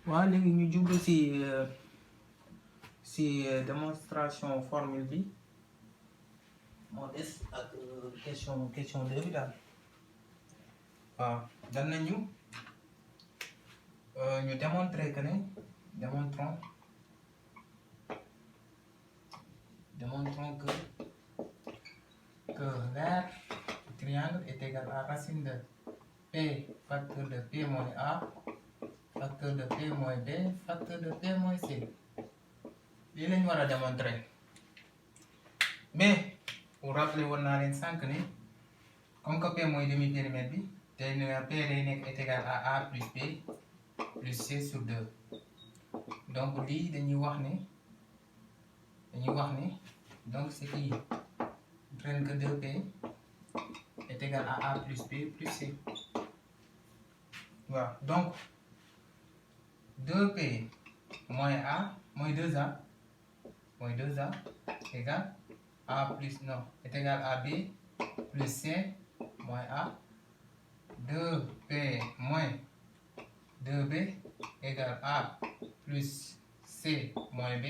waaw léegi ñu jublu si démonstration formule bi moo des ak question 2 bi daal waaw dan nañu ñu démontrer que ne démontrons que l'aire du triangle est égal à racine de P facteur de P moins A facteur de P moins B facteur de P moins C lii lañ war a démontrer mais pour rappeler woon naa leen sànq ne comme que P mooy demi périmètre bi day ne P day nekk est égal à A plus B plus C sur 2 donc lii dañuy wax ne donc c'est qui traîne que 2P est égal à A plus B plus C waaw donc 2P moins A moins 2A égale A plus non est égal à B plus C moins A 2P moins 2B égale A plus C moins B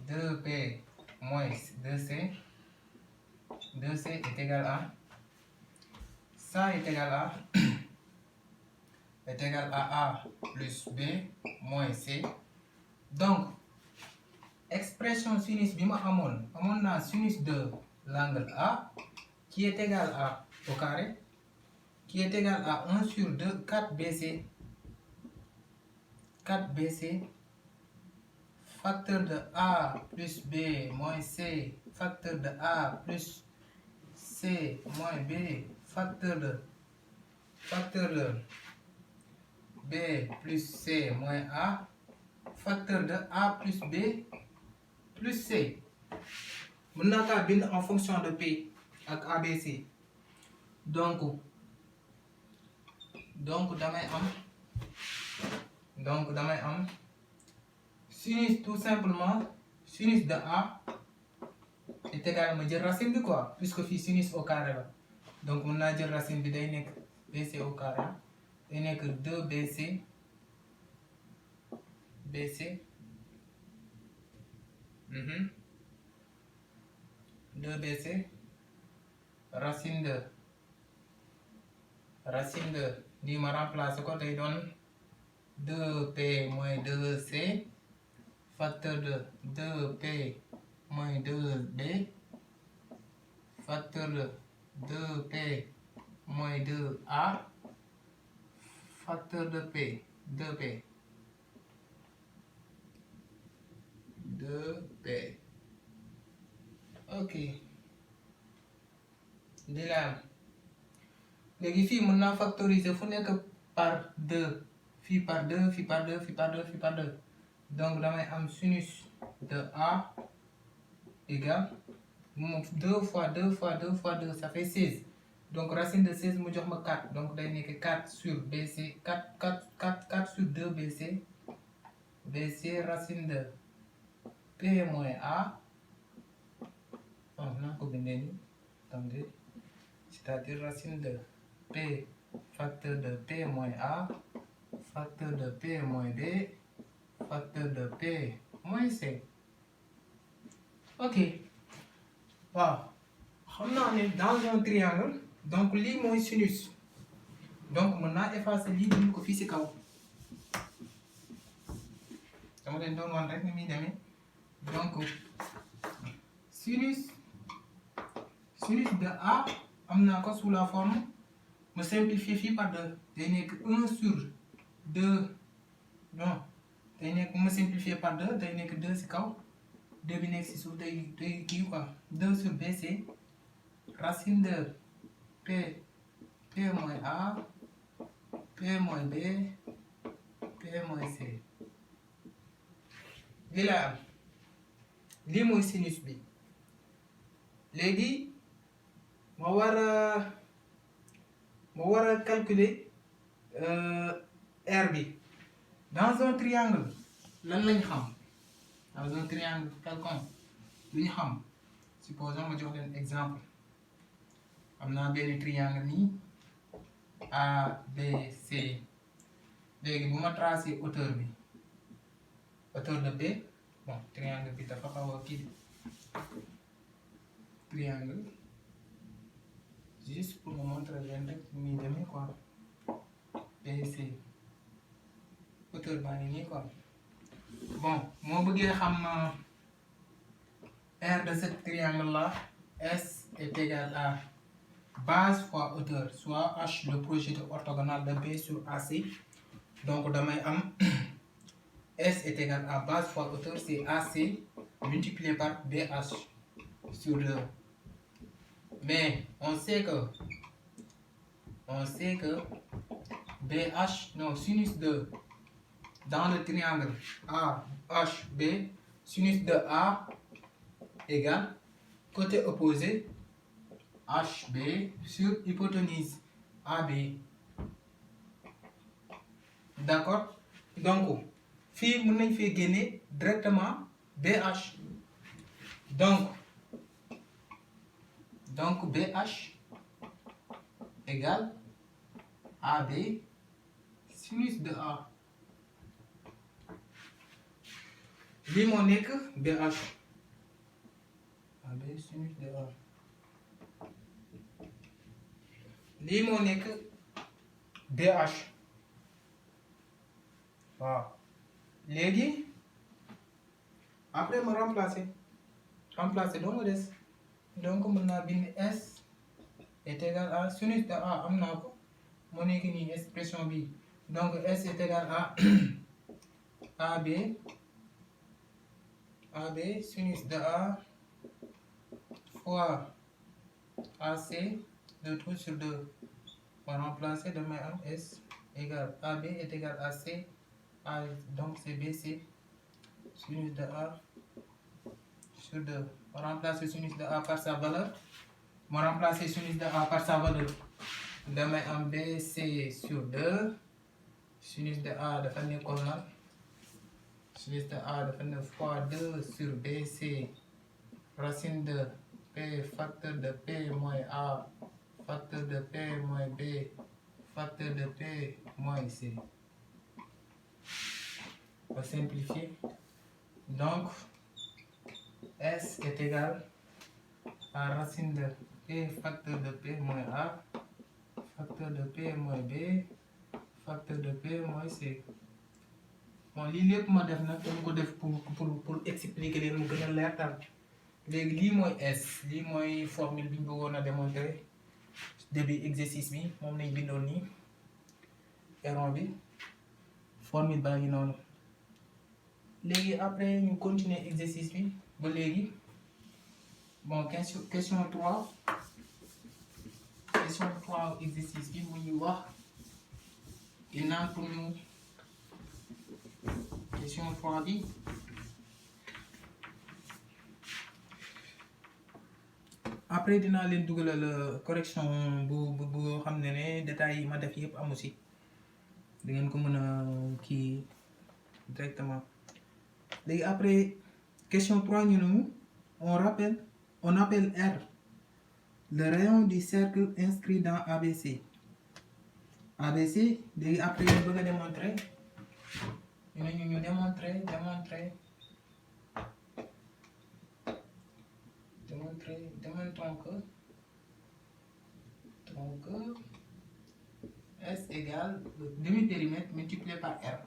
2P moins 2C 2C est égal à ça est égal à A plus B moins C donc expression sinus bi ma amoon naa sinus de l'angle A qui est égal à au carré qui est égal à 1 sur 2 4BC facteur de A plus B moins C facteur de A plus C moins B facteur de B plus C moins A facteur de A plus B plus C mën naa kaa bind en fonction de P ak ABC donc damay am sinus tout simplement sinus de A est égal ma jël racine bi quoi puisque fii sinus au carré la donc mën naa jël racine bi day nekk BC au carré day nekk 2BC BC 2BC racine de lii ma remplacer ko day doon 2P moins 2C facteur de 2P moins 2B facteur de 2P moins 2A facteur de P 2P ok di la léegi fii mën naa factoriser fu nekk par 2 fii par 2 fii par 2 fii par 2 fii par 2 donc damay am sinus de A égale 2 fois 2 fois 2 fois 2 ça fait 16 donc racine de 16 mu jox ma 4 donc day nekk 4 sur BC 4 sur 2 BC racine de P moins A naa ko bindee nii attendez c'est-à-dire racine de P facteur de P moins A facteur de P moins B facteur de P moins C ok waaw xam naa ne dans un triangle donc lii mooy sinus donc mën naa effacer lii bind ko fii ci kaw dama leen doon wan rek ni muy demee donc sinus de A am naa ko sous la forme ma simplifier fii par 2 day nekk 1 sur 2 non day nekk ma simplifier par 2 day nekk 2 ci kaw 2 bi nekk ci suuf day kii quoi 2 sur BC racine de P moins A P moins B P moins C lii laa am lii mooy sinus bi léegi ma war a calculer R bi dans un triangle lan lañ xam dans un triangle quelconque lu ñu xam supposons ma jox leen exemple am naa benn triangle nii ABC léegi bu ma tracé hauteur bi hauteur de B bon triangle bi dafa xaw a kii triangle juste pour me montrer leen rek muy demee quoi BC hauteur baa ngi nii quoi bon moo bëggee xam R de ce triangle là S est égal à base fois hauteur soit H le projet orthogonal de B sur AC donc damay am S est égal à base fois hauteur c'est AC multiplié par BH sur 2 mais on sait que BH non sinus de dans le triangle AHB sinus de A égale côté opposé HB sur hypoténuse AB d'accord donc fii mën nañ fee génne directement BH donc BH égale AB sinus de A lii moo nekk BH AB sinus de A lii moo nekk BH waaw léegi après ma remplacer doo nga des donc mën naa bind S est égal à sinus de A am naa ko moo nekk nii expression bi donc S est égal à AB sinus de A fois AC de tout sur 2 on remplacer damay am S égale AB est égal à C donc c'est BC sinus de A sur 2 on remplace sinus de A par sa valeur damay am BC sur 2 sinus de A dafa nekkoon lan sinus de A dafa nekk fois 2 sur BC racine de P facteur de P moins A facteur de P moins B facteur de P moins C. On va simplifier. Donc, S est égal à racine de P facteur de P moins A facteur de P moins B facteur de P moins C. Bon lii lépp ma def nag dama ko def pour expliquer leen mu gën a leer daal léegi lii mooy S lii mooy formule bi ñu bëggoon a démontrer début exercice bi moom lañ bindoon nii rond bi formule baa ngi noonu léegi après ñu continuer exercice bi ba léegi bon question 3 exercice bi mu ñuy wax il naan pour ñu question 3 bi après dinaa leen dugalal correction bu xam ne détails yi ma def yëpp amu si da ngeen ko mën a kii directement léegi après question 3 ñu ne on appelle R le rayon du cercle inscrit dans ABC léegi après ñu bëgg a démontrer ñu démontrer démontrons que S égale le demi-périmètre multiplié par R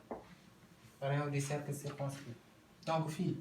rayon du cercle circonscrit donc fii